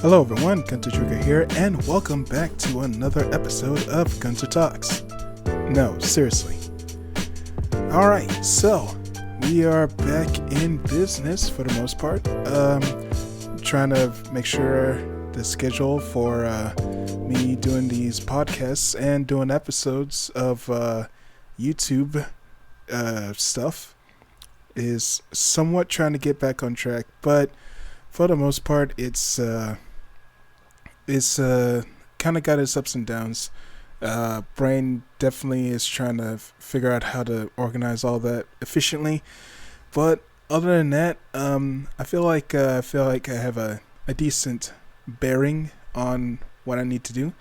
Hello everyone, Gunter here, and welcome back to another episode of Gunter Talks. No, seriously. Alright, so we are back in business for the most part. Trying to make sure the schedule for me doing these podcasts and doing episodes of YouTube stuff is somewhat trying to get back on track, but for the most part, it's kind of got its ups and downs. Brain definitely is trying to figure out how to organize all that efficiently. But other than that, I feel like I have a decent bearing on what I need to do.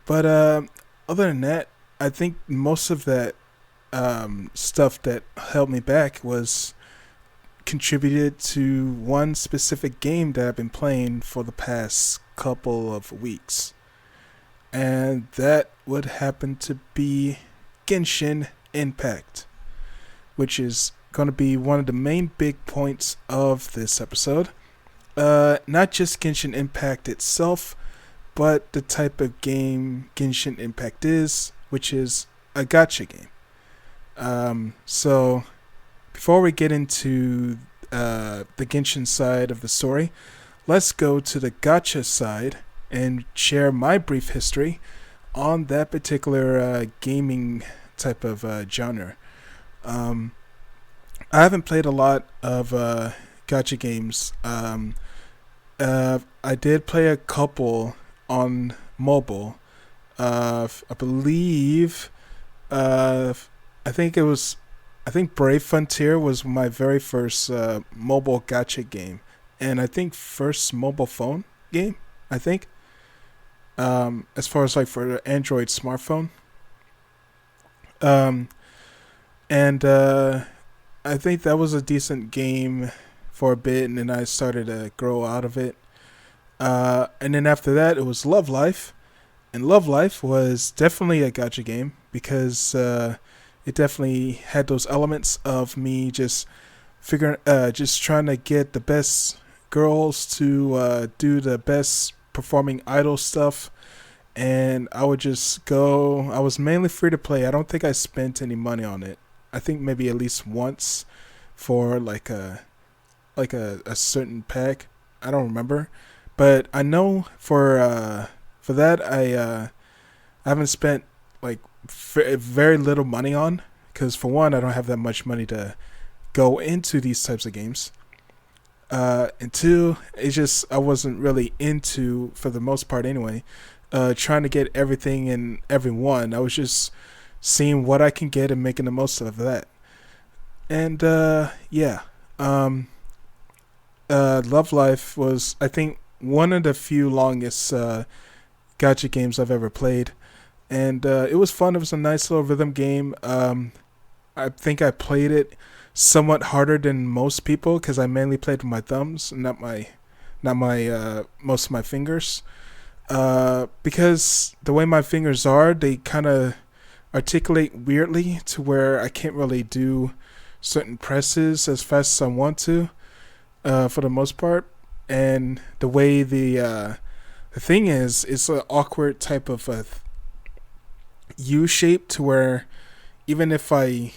But other than that, I think most of that stuff that held me back was contributed to one specific game that I've been playing for the past couple of weeks, and that would happen to be Genshin Impact, which is going to be one of the main big points of this episode. Not just Genshin Impact itself, but the type of game Genshin Impact is, which is a gacha game. So before we get into the Genshin side of the story, let's go to the gacha side and share my brief history on that particular gaming type of genre. I haven't played a lot of gacha games. I did play a couple on mobile. I believe, I think Brave Frontier was my very first mobile gacha game, and I think first mobile phone game, I think. As far as like for the Android smartphone. And I think that was a decent game for a bit, and then I started to grow out of it. And then after that, it was Love Life. And Love Life was definitely a gacha game because it definitely had those elements of me just trying to get the best girls to do the best performing idol stuff, and I would just go. I was mainly free to play. I don't think I spent any money on it. I think maybe at least once for like a certain pack. I don't remember, but I know for that I haven't spent like very little money on, because for one, I don't have that much money to go into these types of games, and two, it's just I wasn't really into, for the most part anyway, trying to get everything in everyone. I was just seeing what I can get and making the most of that. And Love Life was, I think, one of the few longest gacha games I've ever played. And it was fun. It was a nice little rhythm game. I think I played it somewhat harder than most people because I mainly played with my thumbs, not my most of my fingers. Because the way my fingers are, they kind of articulate weirdly to where I can't really do certain presses as fast as I want to, for the most part. And the way the thing is, it's an awkward type of a U shape to where even if I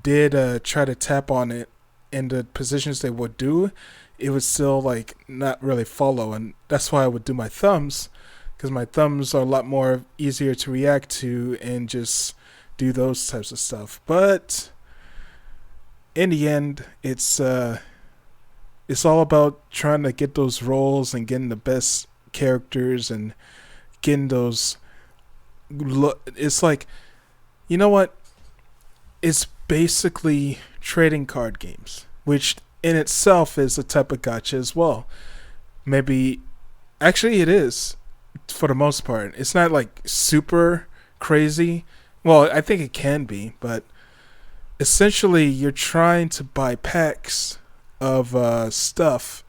did try to tap on it in the positions they would do, it would still like not really follow. And that's why I would do my thumbs, because my thumbs are a lot more easier to react to and just do those types of stuff. But in the end, it's all about trying to get those roles and getting the best characters and getting those. It's like, you know what? It's basically trading card games, which in itself is a type of gacha as well. Maybe, actually, it is for the most part. It's not like super crazy. Well, I think it can be, but essentially, you're trying to buy packs of stuff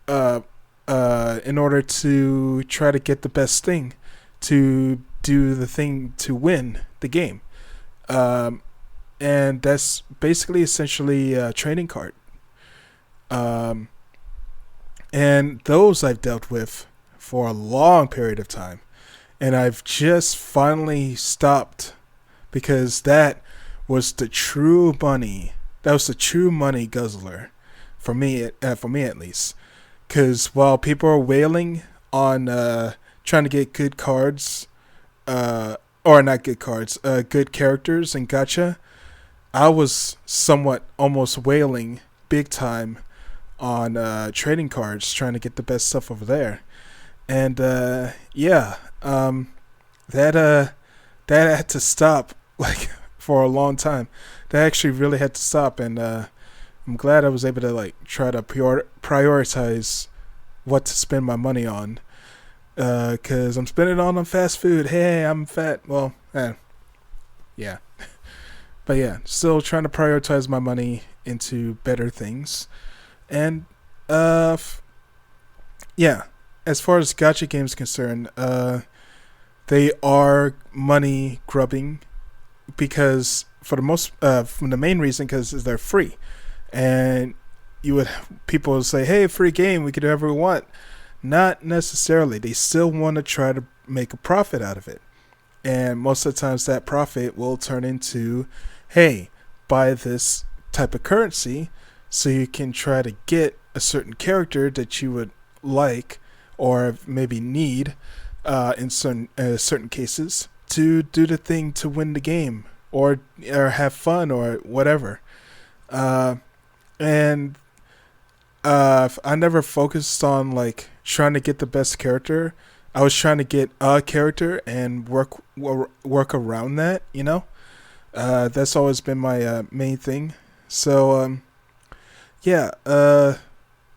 in order to try to get the best thing to do the thing to win the game. And that's basically essentially a trading card. And those I've dealt with for a long period of time. And I've just finally stopped because that was the true money. That was the true money guzzler for me at least. Because while people are wailing on trying to get good cards, or not good cards, good characters in Gacha, I was somewhat almost wailing big time on trading cards, trying to get the best stuff over there. And yeah, that that had to stop like for a long time. That actually really had to stop, and I'm glad I was able to like try to prioritize what to spend my money on. Cause I'm spending it all on fast food. Hey, I'm fat. Well, yeah, but yeah, still trying to prioritize my money into better things, and yeah. As far as gacha games concerned, they are money grubbing because for the most, from the main reason because they're free, and you would people would say, "Hey, free game, we could do whatever we want." Not necessarily. They still want to try to make a profit out of it, and most of the times that profit will turn into, "Hey, buy this type of currency, so you can try to get a certain character that you would like." Or maybe need in certain cases to do the thing to win the game or have fun or whatever. And I never focused on like trying to get the best character. I was trying to get a character and work around that. That's always been my main thing. So yeah.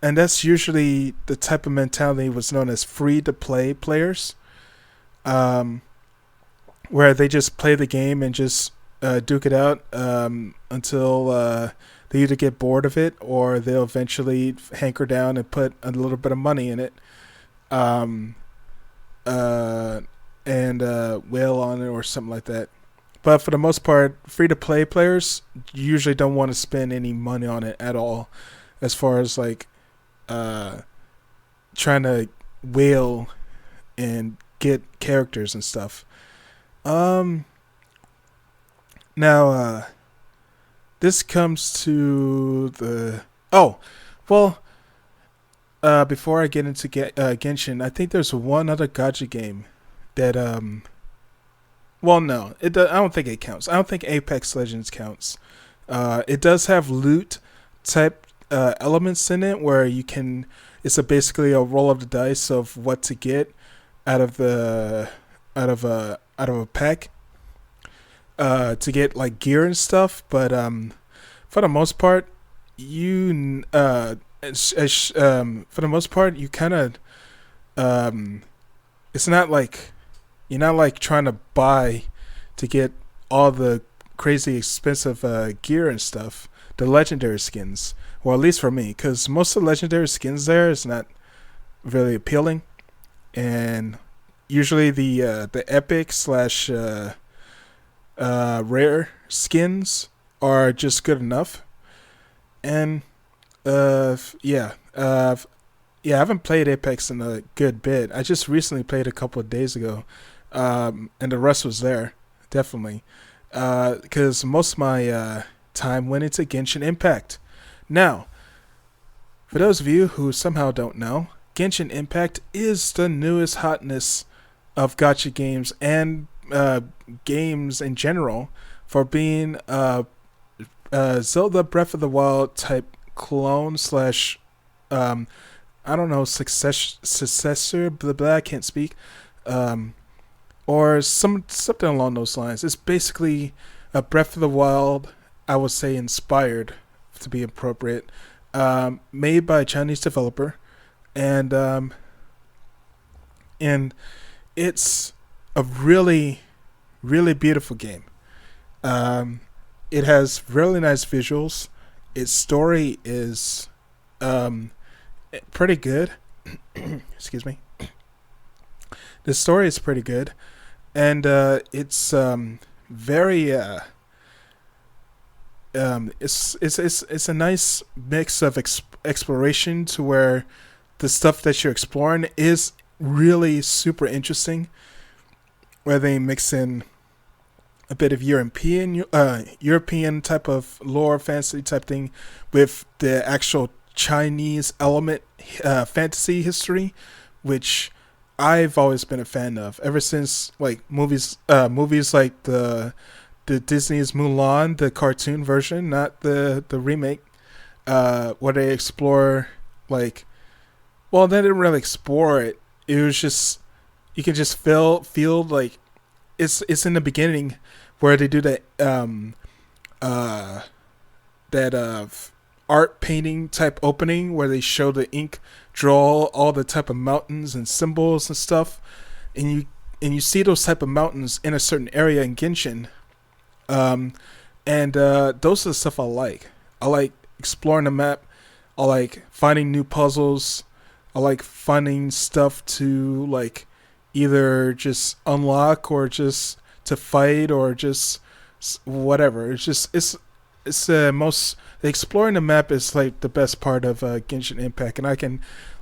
And that's usually the type of mentality was known as free-to-play players, where they just play the game and just duke it out until they either get bored of it or they'll eventually hanker down and put a little bit of money in it, and whale on it or something like that. But for the most part, free-to-play players usually don't want to spend any money on it at all, as far as like trying to whale and get characters and stuff. Now, this comes to the before I get into Genshin, I think there's one other gacha game that no, I don't think it counts. I don't think Apex Legends counts. It does have loot type elements in it where you can. It's basically a roll of the dice of what to get out of a pack to get like gear and stuff. But for the most part, you kind of it's not like you're not like trying to buy to get all the crazy expensive gear and stuff, the legendary skins. Well, at least for me, because most of the legendary skins there is not really appealing, and usually the epic slash rare skins are just good enough. And yeah, I haven't played Apex in a good bit. I just recently played a couple of days ago, and the rest was there definitely, because most of my time went into Genshin Impact. Now, for those of you who somehow don't know, Genshin Impact is the newest hotness of gacha games and games in general for being Zelda Breath of the Wild type clone slash I don't know successor blah blah, I can't speak, or something along those lines. It's basically a Breath of the Wild, I would say inspired to be appropriate, made by a Chinese developer, and it's a really beautiful game. It has really nice visuals. Its story is pretty good. Excuse me. The story is pretty good, and it's very it's a nice mix of exploration to where the stuff that you're exploring is really super interesting, where they mix in a bit of European type of lore fantasy type thing with the actual Chinese element fantasy history, which I've always been a fan of ever since like movies like the Disney's Mulan, the cartoon version, not the remake, where they explore like, well, they didn't really explore it. It was just, you can just feel like it's in the beginning where they do uh that art painting type opening where they show the ink draw all the type of mountains and symbols and stuff, and you see those type of mountains in a certain area in Genshin, and those are the stuff I like. I like exploring the map. I like finding new puzzles. I like finding stuff to like either just unlock or just to fight or just whatever. It's most exploring the map is like the best part of Genshin Impact, and I can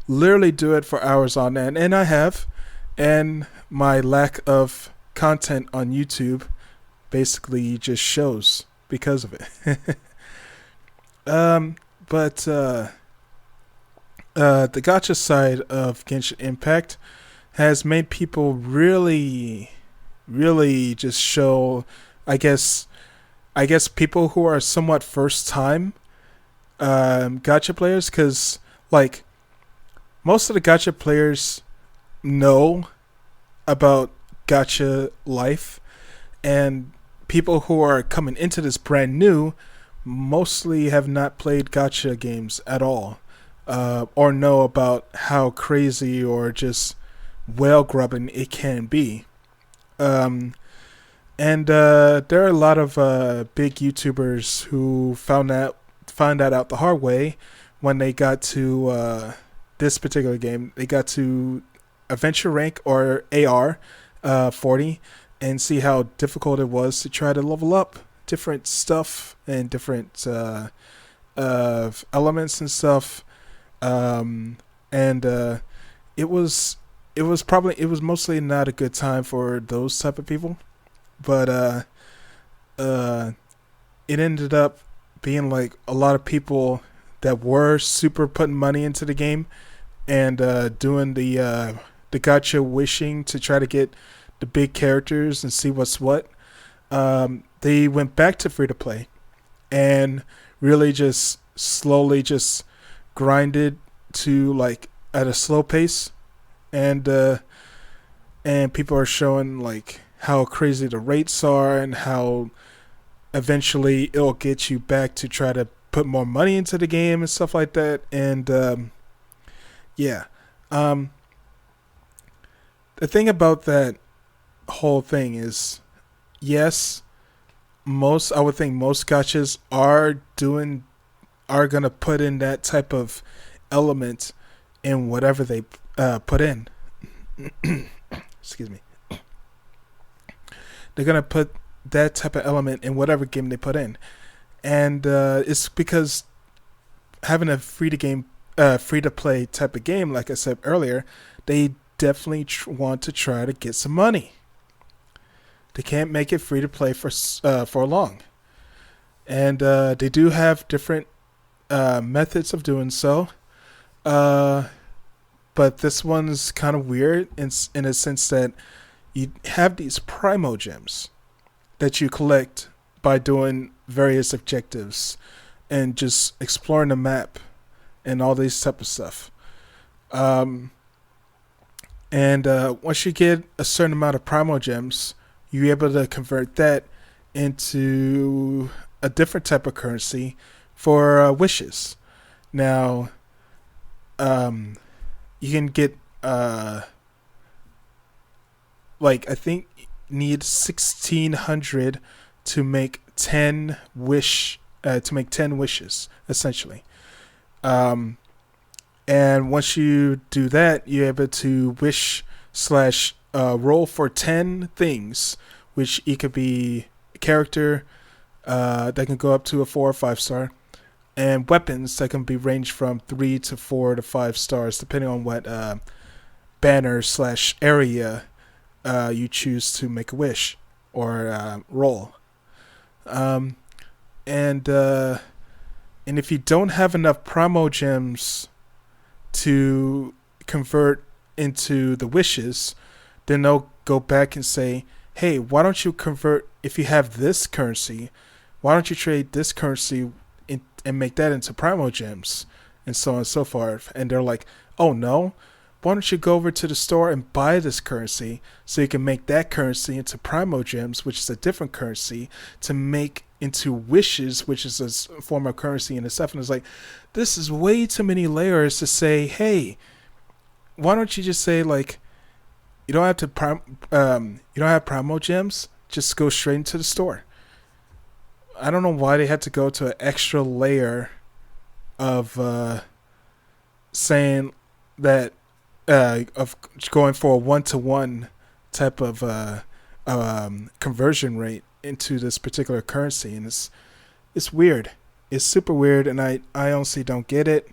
literally do it for hours on end, and I have. And my lack of content on YouTube basically just shows because of it. But the gacha side of Genshin Impact has made people really, really just show, I guess people who are somewhat first time gacha players, because like most of the gacha players know about gacha life, and people who are coming into this brand new mostly have not played gacha games at all, or know about how crazy or just whale grubbing it can be. And there are a lot of big YouTubers who found that out the hard way when they got to this particular game. They got to Adventure Rank or AR 40 and see how difficult it was to try to level up different stuff and different elements and stuff. And it was mostly not a good time for those type of people. But it ended up being like a lot of people that were super putting money into the game and doing the gacha wishing to try to get the big characters and see what's what. They went back to free to play and really just slowly just grinded to like at a slow pace, and people are showing like how crazy the rates are and how eventually it'll get you back to try to put more money into the game and stuff like that. And yeah, the thing about that whole thing is, yes, I would think most gachas are gonna put in that type of element in whatever they put in. Excuse me. They're gonna put that type of element in whatever game they put in, and it's because having a free to play type of game, like I said earlier, they definitely want to try to get some money. They can't make it free to play for long, and they do have different methods of doing so. But this one's kind of weird in a sense that you have these primo gems that you collect by doing various objectives and just exploring the map and all this type of stuff. And once you get a certain amount of primo gems, you're able to convert that into a different type of currency for wishes. Now, you can get like I think need 1,600 to make 10 wishes essentially. And once you do that, you're able to wish / roll for 10 things, which it could be a character that can go up to a 4 or 5 star, and weapons that can be ranged from 3 to 4 to 5 stars, depending on what banner slash area you choose to make a wish or roll. Um, and and if you don't have enough primo gems to convert into the wishes, then they'll go back and say, hey, why don't you convert, if you have this currency, why don't you trade this currency and make that into primo gems, and so on and so forth. And they're like, oh no, why don't you go over to the store and buy this currency so you can make that currency into primo gems, which is a different currency, to make into wishes, which is a form of currency in itself. And it's like, this is way too many layers to say, hey, why don't you just say, like, you don't have to you don't have primo gems, just go straight into the store. I don't know why they had to go to an extra layer of saying that of going for a 1-to-1 type of conversion rate into this particular currency, and it's weird. It's super weird, and I honestly don't get it.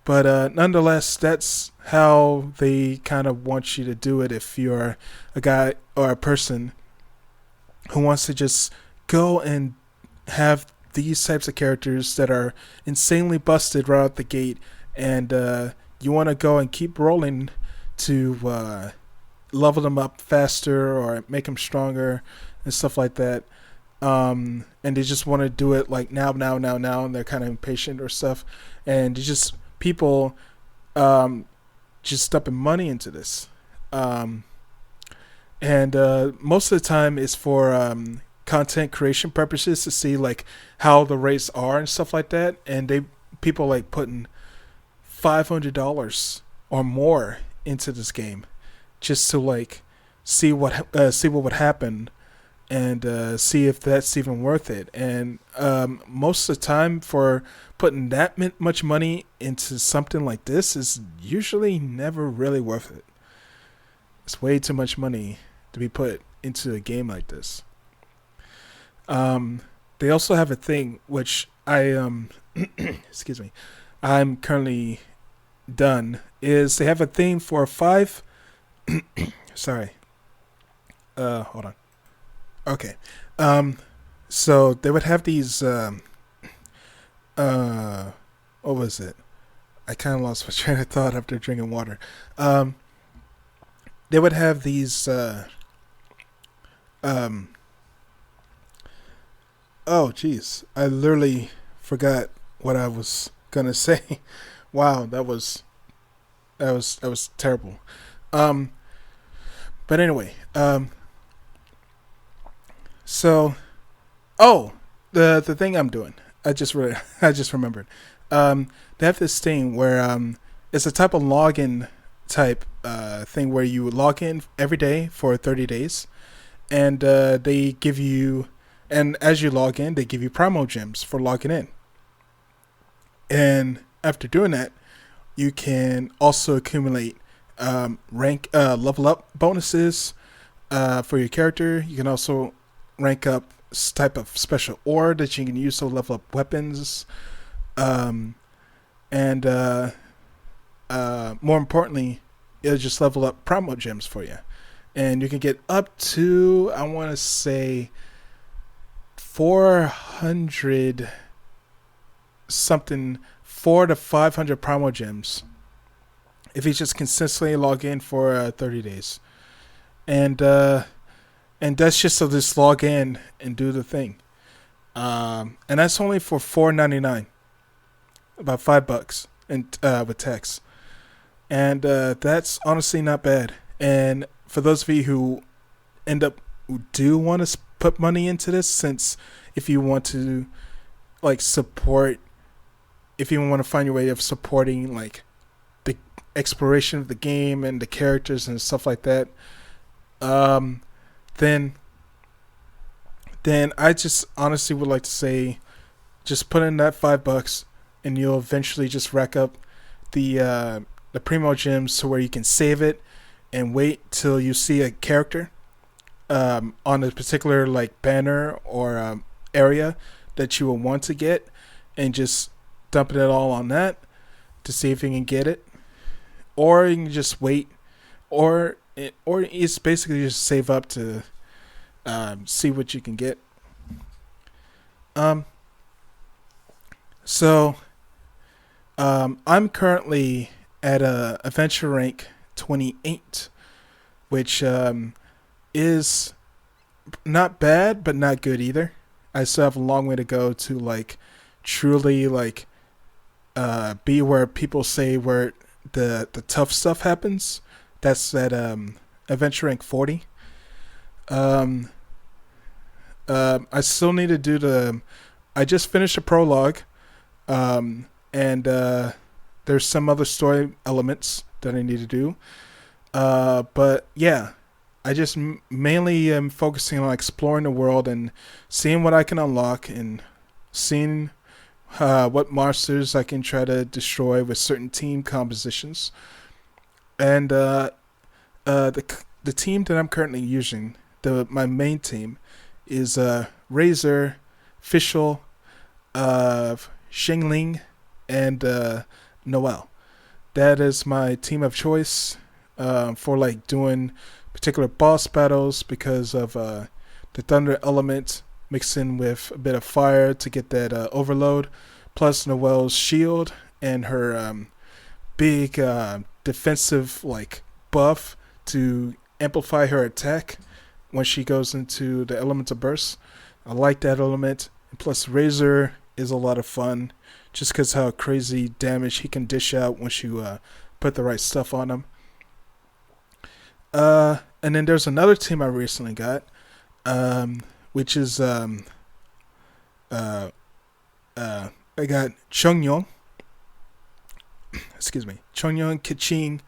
But nonetheless, that's how they kind of want you to do it if you're a guy or a person who wants to just go and have these types of characters that are insanely busted right out the gate, and you want to go and keep rolling to level them up faster or make them stronger and stuff like that. And they just want to do it like now, and they're kind of impatient or stuff. And it's just people just dumping money into this. And most of the time it's for content creation purposes, to see like how the rates are and stuff like that. And people like putting $500 or more into this game just to like see what would happen, and see if that's even worth it. And most of the time, for putting that much money into something like this is usually never really worth it. It's way too much money to be put into a game like this. They also have a thing which I excuse me, I'm currently done, is they have a thing for 5 sorry, hold on. Okay. So they would have these what was it? I kind of lost my train of thought after drinking water. They would have these oh geez, I literally forgot what I was gonna say. Wow, that was terrible. But anyway, so the thing I'm doing, I just remembered. They have this thing where it's a type of login type thing where you log in every day for 30 days, and they give you, and as you log in, they give you promo gems for logging in. And after doing that, you can also accumulate rank level up bonuses for your character. You can also rank up type of special ore that you can use to level up weapons, and more importantly, it'll just level up promo gems for you. And you can get up to, I want to say, 400 something, 400 to 500 promo gems if you just consistently log in for 30 days. And that's just to just log in and do the thing. And that's only for $4.99, about $5, and with tax. And that's honestly not bad. And for those of you who do want to put money into this, since if you want to like support, if you want to find your way of supporting like the exploration of the game and the characters and stuff like that, then I just honestly would like to say, just put in that $5 and you'll eventually just rack up the primo gems to where you can save it and wait till you see a character on a particular like banner or area that you will want to get, and just dumping it all on that to see if you can get it, or you can just wait, or it's basically just save up to see what you can get. Um, so I'm currently at a adventure rank 28, which is not bad, but not good either. I still have a long way to go to like truly like be where people say where the tough stuff happens. That's at adventure rank 40. Um, I still need to do the. I just finished a prologue, and there's some other story elements that I need to do. But yeah, I just mainly am focusing on exploring the world and seeing what I can unlock and seeing what monsters I can try to destroy with certain team compositions. And the team that I'm currently using, my main team, is Razor, Fischl, Xingling, and Noel. That is my team of choice for like doing particular boss battles because of the thunder element mixed in with a bit of fire to get that overload, plus Noel's shield and her big defensive like buff to amplify her attack when she goes into the elemental burst. I like that element. And plus Razor is a lot of fun just because how crazy damage he can dish out once you put the right stuff on him. And then there's another team I recently got, which is I got Chongyong. Excuse me, Chongyong, Kaching.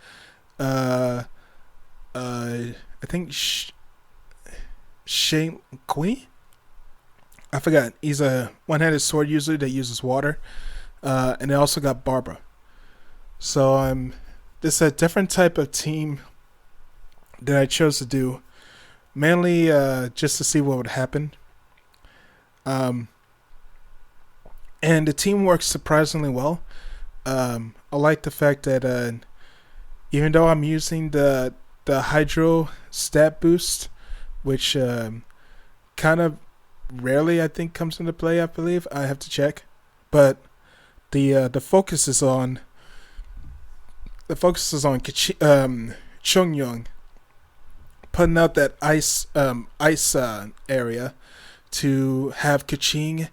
I think Shane Kui. I forgot. He's a one-handed sword user that uses water, and they also got Barbara. So this is a different type of team that I chose to do, mainly just to see what would happen. And the team works surprisingly well. I like the fact that even though I'm using the Hydro stat boost, which kind of rarely I think comes into play, I believe I have to check, but the focus is on Chongyong putting out that ice area to have Kaching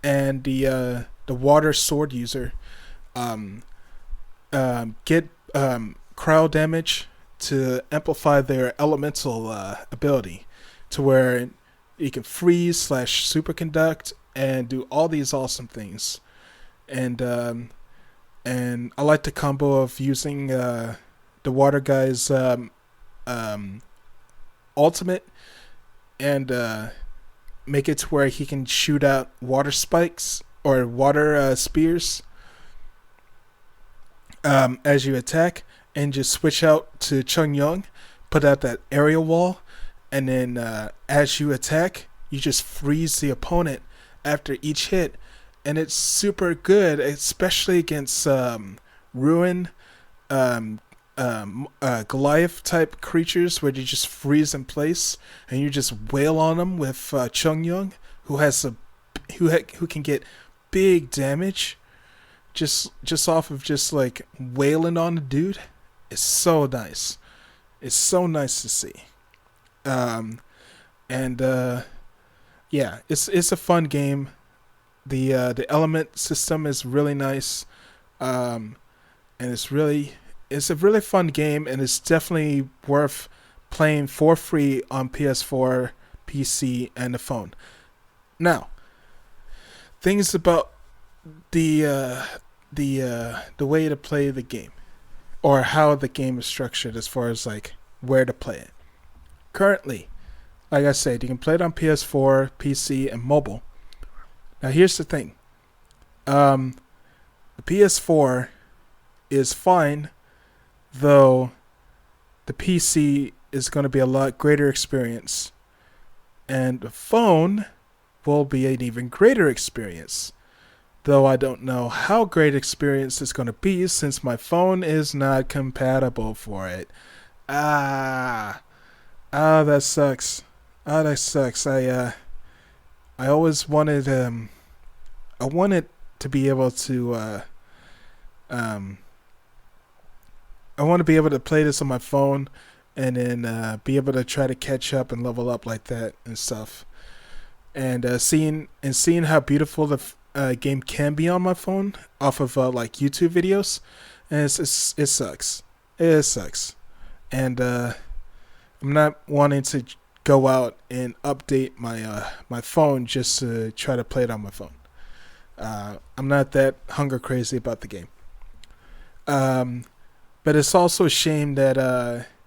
and the water sword user get crowd damage to amplify their elemental ability to where you can freeze / superconduct and do all these awesome things. And I like the combo of using the water guy's ultimate and make it to where he can shoot out water spikes or water spears as you attack, and just switch out to Chongyong, put out that area wall, and then as you attack, you just freeze the opponent after each hit, and it's super good, especially against Ruin, Goliath type creatures where you just freeze in place and you just wail on them with Chongyong, who can get big damage just off of just like wailing on the dude. It's so nice. It's so nice to see. And yeah, it's a fun game. The element system is really nice. And it's a really fun game, and it's definitely worth playing for free on PS4, PC, and the phone. Now, things about the way to play the game, or how the game is structured as far as like where to play it. Currently, like I said, you can play it on PS4, PC, and mobile. Now here's the thing. The PS4 is fine, though the PC is going to be a lot greater experience, and the phone will be an even greater experience. though I don't know how great experience it's going to be since my phone is not compatible for it. Ah, that sucks. That sucks. I always wanted I wanted to be able to um I want to be able to play this on my phone and then be able to try to catch up and level up like that and stuff. And seeing how beautiful the game can be on my phone off of like YouTube videos, and it sucks. It sucks. And I'm not wanting to go out and update my phone just to try to play it on my phone. I'm not that hunger crazy about the game. Um, but it's also a shame that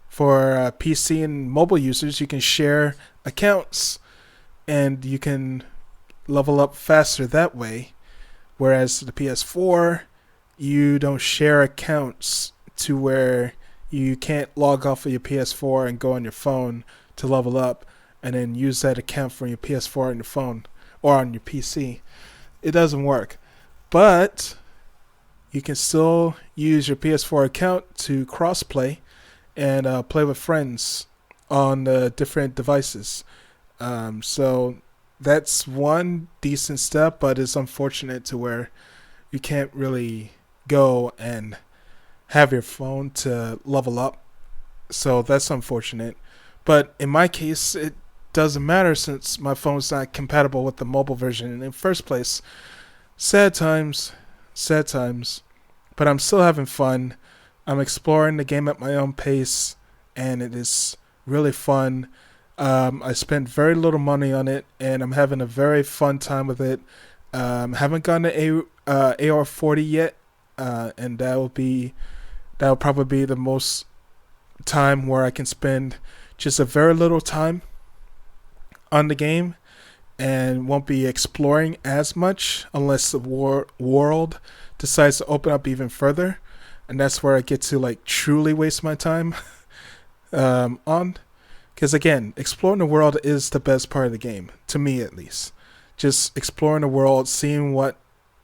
for PC and mobile users, you can share accounts and you can level up faster that way. Whereas the PS4, you don't share accounts to where you can't log off of your PS4 and go on your phone to level up and then use that account from your PS4 on your phone or on your PC. It doesn't work. But you can still use your PS4 account to crossplay and play with friends on different devices. So that's one decent step, but it's unfortunate to where you can't really go and have your phone to level up. So that's unfortunate. But in my case, it doesn't matter since my phone's not compatible with the mobile version in the first place. Sad times, sad times. But I'm still having fun. I'm exploring the game at my own pace, and it is really fun. I spent very little money on it, and I'm having a very fun time with it. Haven't gotten to AR-40 yet, and that'll probably be the most time where I can spend just a very little time on the game, and won't be exploring as much unless the world decides to open up even further, and that's where I get to like truly waste my time on. Because again, exploring the world is the best part of the game, to me at least. Just exploring the world, seeing what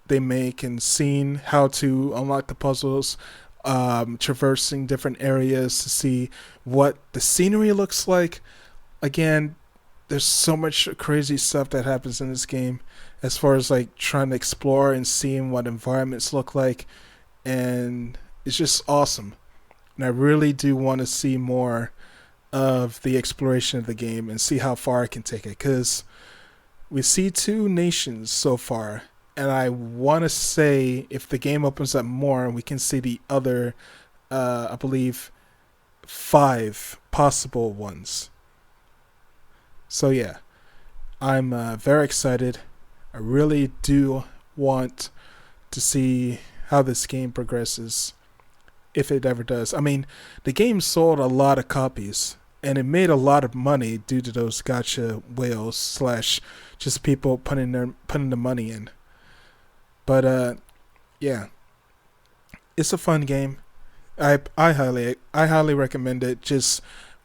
they make, and seeing how to unlock the puzzles, traversing different areas to see what the scenery looks like. Again, there's so much crazy stuff that happens in this game as far as like trying to explore and seeing what environments look like, and it's just awesome. And I really do want to see more of the exploration of the game and see how far I can take it, because we see 2 nations so far, and I want to say if the game opens up more, we can see the other, I believe, 5 possible ones. So yeah, I'm very excited. I really do want to see how this game progresses, if it ever does. I mean, the game sold a lot of copies, and it made a lot of money due to those gacha whales slash just people putting the money in. But yeah, it's a fun game. I highly recommend it. Just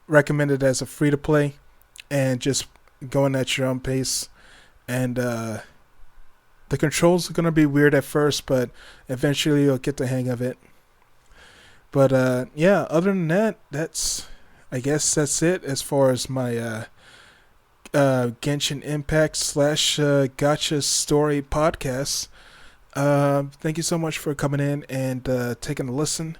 recommend it as a free to play, and just going at your own pace. And the controls are gonna be weird at first, but eventually you'll get the hang of it. But yeah, other than that, I guess that's it as far as my Genshin Impact / Gacha story podcast. Thank you so much for coming in and taking a listen.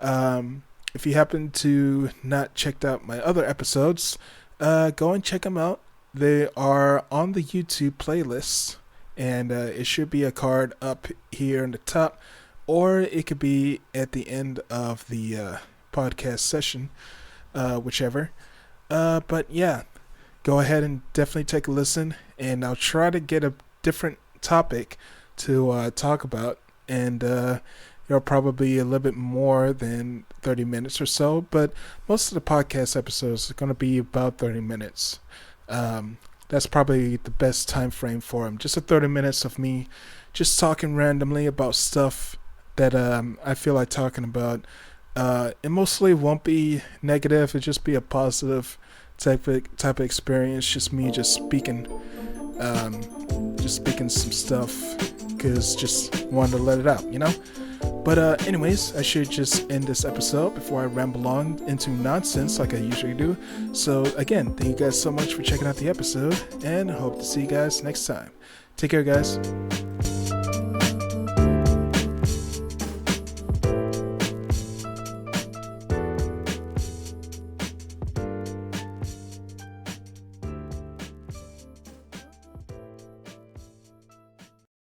If you happen to not checked out my other episodes, go and check them out. They are on the YouTube playlist, and it should be a card up here in the top, or it could be at the end of the podcast session, whichever. But yeah, go ahead and definitely take a listen, and I'll try to get a different topic to talk about, and it'll probably be a little bit more than 30 minutes or so, but most of the podcast episodes are going to be about 30 minutes. That's probably the best time frame for them. Just 30 minutes of me just talking randomly about stuff that I feel like talking about. It mostly won't be negative. It'll just be a positive type of experience. Just me just just speaking some stuff because just wanted to let it out, you know? But anyways, I should just end this episode before I ramble on into nonsense like I usually do. So again, thank you guys so much for checking out the episode, and I hope to see you guys next time. Take care, guys.